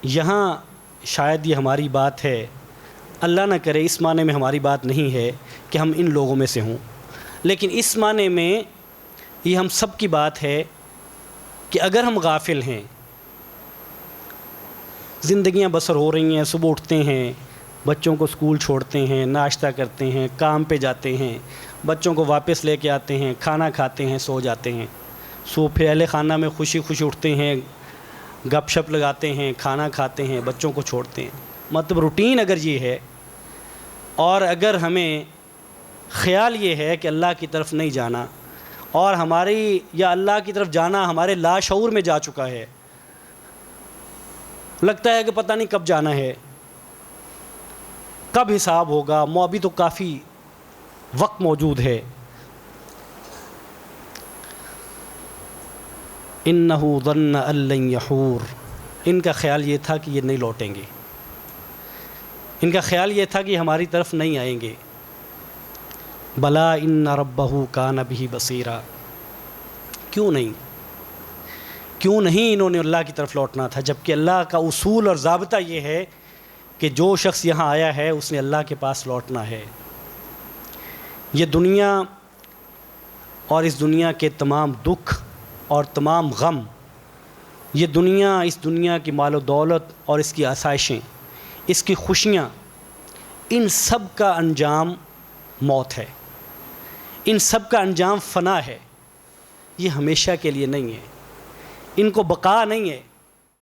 یہاں شاید یہ ہماری بات ہے، اللہ نہ کرے اس معنی میں ہماری بات نہیں ہے کہ ہم ان لوگوں میں سے ہوں، لیکن اس معنی میں یہ ہم سب کی بات ہے کہ اگر ہم غافل ہیں، زندگیاں بسر ہو رہی ہیں، صبح اٹھتے ہیں، بچوں کو اسکول چھوڑتے ہیں، ناشتہ کرتے ہیں، کام پہ جاتے ہیں، بچوں کو واپس لے کے آتے ہیں، کھانا کھاتے ہیں، سو جاتے ہیں، پھر اہل خانہ میں خوشی خوشی اٹھتے ہیں، گپ شپ لگاتے ہیں، کھانا کھاتے ہیں، بچوں کو چھوڑتے ہیں۔ مطلب روٹین اگر یہ ہے، اور اگر ہمیں خیال یہ ہے کہ اللہ کی طرف نہیں جانا، اور ہماری یا اللہ کی طرف جانا ہمارے لاشعور میں جا چکا ہے، لگتا ہے کہ پتہ نہیں کب جانا ہے، کب حساب ہوگا، ابھی تو کافی وقت موجود ہے۔ انہ ظن ان لن یحور، ان کا خیال یہ تھا کہ یہ نہیں لوٹیں گے، ان کا خیال یہ تھا کہ ہماری طرف نہیں آئیں گے۔ بلا ان ربہ کان بہ بصیرا، کیوں نہیں انہوں نے اللہ کی طرف لوٹنا تھا، جبکہ اللہ کا اصول اور ضابطہ یہ ہے کہ جو شخص یہاں آیا ہے اس نے اللہ کے پاس لوٹنا ہے۔ یہ دنیا اور اس دنیا کے تمام دکھ اور تمام غم، یہ دنیا، اس دنیا کی مال و دولت اور اس کی آسائشیں، اس کی خوشیاں، ان سب کا انجام موت ہے، ان سب کا انجام فنا ہے، یہ ہمیشہ کے لیے نہیں ہے، ان کو بقا نہیں ہے۔